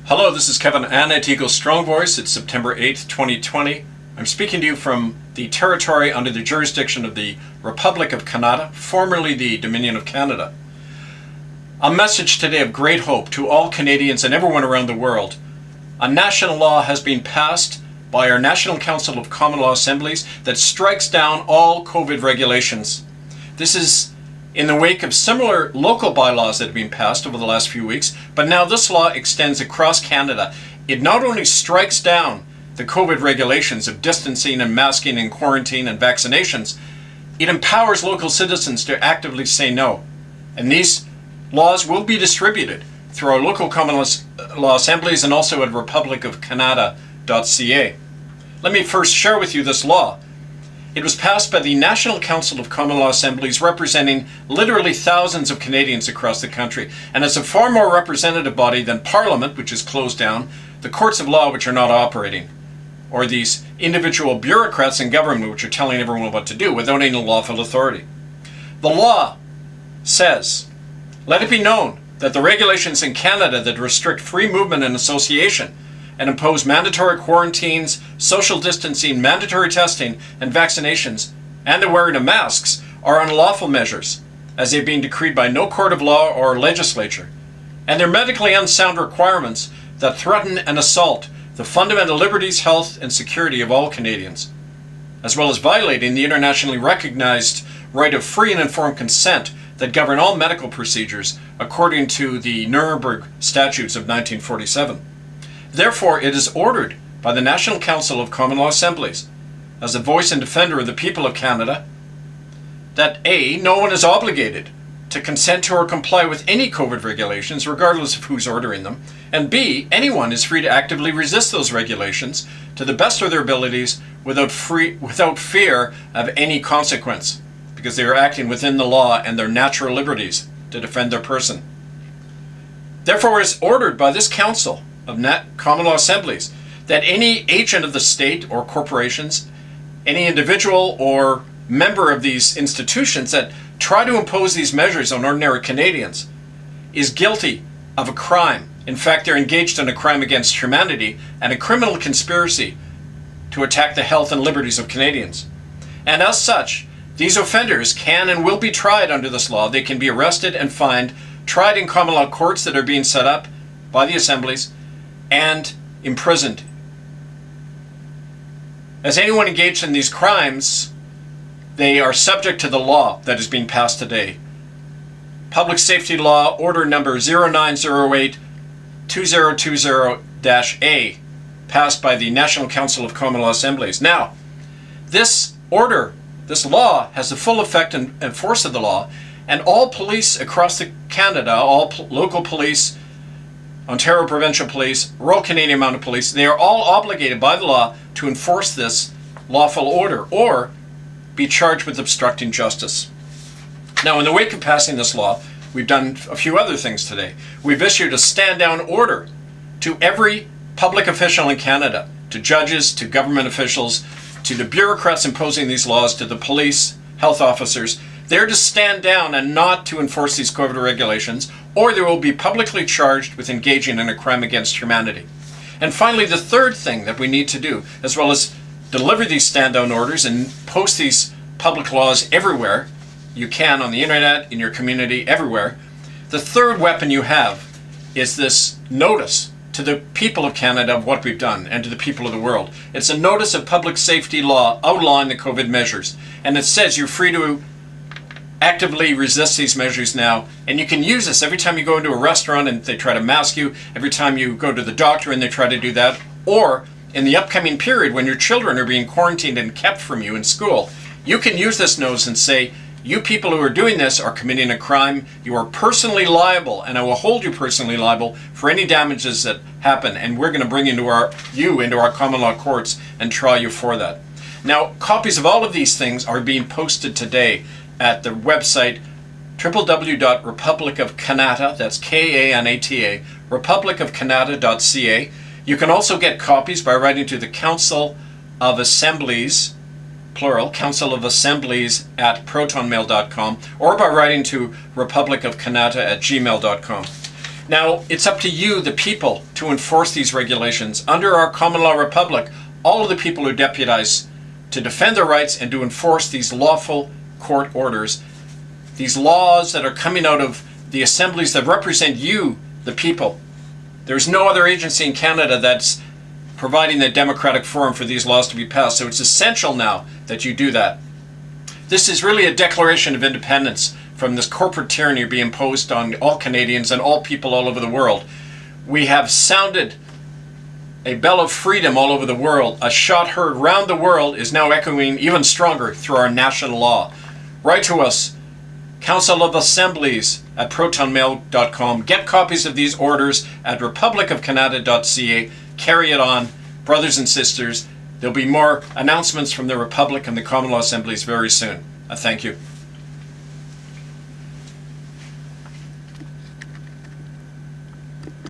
Hello, this is Kevin Ann at Eagle Strong Voice. It's September 8th, 2020. I'm speaking to you from the territory under the jurisdiction of the Republic of Canada, formerly the Dominion of Canada. A message today of great hope to all Canadians and everyone around the world. A national law has been passed by our National Council of Common Law Assemblies that strikes down all COVID regulations. This is in the wake of similar local bylaws that have been passed over the last few weeks, but now this law extends across Canada. It not only strikes down the COVID regulations of distancing and masking and quarantine and vaccinations, it empowers local citizens to actively say no. And these laws will be distributed through our local common law assemblies and also at republicofcanada.ca. Let me first share with you this law. It was passed by the National Council of Common Law Assemblies, representing literally thousands of Canadians across the country. And it's a far more representative body than Parliament, which is closed down, the courts of law, which are not operating, or these individual bureaucrats in government, which are telling everyone what to do without any lawful authority. The law says, let it be known that the regulations in Canada that restrict free movement and association and impose mandatory quarantines, social distancing, mandatory testing, and vaccinations, and the wearing of masks are unlawful measures, as they've been decreed by no court of law or legislature, and they're medically unsound requirements that threaten and assault the fundamental liberties, health, and security of all Canadians, as well as violating the internationally recognized right of free and informed consent that govern all medical procedures according to the Nuremberg Statutes of 1947. Therefore, it is ordered by the National Council of Common Law Assemblies, as a voice and defender of the people of Canada, that A, no one is obligated to consent to or comply with any COVID regulations, regardless of who's ordering them, and B, anyone is free to actively resist those regulations to the best of their abilities without fear of any consequence, because they are acting within the law and their natural liberties to defend their person. Therefore, it is ordered by this Council of Common Law Assemblies that any agent of the state or corporations, any individual or member of these institutions that try to impose these measures on ordinary Canadians is guilty of a crime. In fact, they're engaged in a crime against humanity and a criminal conspiracy to attack the health and liberties of Canadians. And as such, these offenders can and will be tried under this law. They can be arrested and fined, tried in common law courts that are being set up by the assemblies, and imprisoned. As anyone engaged in these crimes, they are subject to the law that is being passed today. Public Safety Law Order number 0908-2020-A, passed by the National Council of Common Law Assemblies. Now, this order, this law, has the full effect and force of the law, and all police across Canada, all local police, Ontario Provincial Police, Royal Canadian Mounted Police, they are all obligated by the law to enforce this lawful order or be charged with obstructing justice. Now, in the wake of passing this law, we've done a few other things today. We've issued a stand-down order to every public official in Canada, to judges, to government officials, to the bureaucrats imposing these laws, to the police, health officers. They're to stand down and not to enforce these COVID regulations, or they will be publicly charged with engaging in a crime against humanity. And finally, the third thing that we need to do, as well as deliver these stand-down orders and post these public laws everywhere you can, on the internet, in your community, everywhere, the third weapon you have is this notice to the people of Canada of what we've done and to the people of the world. It's a notice of public safety law outlawing the COVID measures. And it says you're free to actively resist these measures now, and you can use this every time you go into a restaurant and they try to mask you, every time you go to the doctor and they try to do that, or in the upcoming period when your children are being quarantined and kept from you in school. You can use this notice and say, you people who are doing this are committing a crime, you are personally liable, and I will hold you personally liable for any damages that happen, and we're going to bring you into our common law courts and try you for that. Now, copies of all of these things are being posted today at the website www.republicofcanada, that's K-A-N-A-T-A, republicofcanada.ca. You can also get copies by writing to the Council of Assemblies, plural, Council of Assemblies at protonmail.com, or by writing to republicofcanada@gmail.com. Now, it's up to you, the people, to enforce these regulations. Under our common law republic, all of the people are deputized to defend their rights and to enforce these lawful court orders, these laws that are coming out of the assemblies that represent you, the people. There's no other agency in Canada that's providing the democratic forum for these laws to be passed. So it's essential now that you do that. This is really a declaration of independence from this corporate tyranny being imposed on all Canadians and all people all over the world. We have sounded a bell of freedom all over the world. A shot heard round the world is now echoing even stronger through our national law. Write to us, Council of Assemblies at protonmail.com. Get copies of these orders at republicofcanada.ca. Carry it on, brothers and sisters. There'll be more announcements from the Republic and the Common Law Assemblies very soon. I thank you.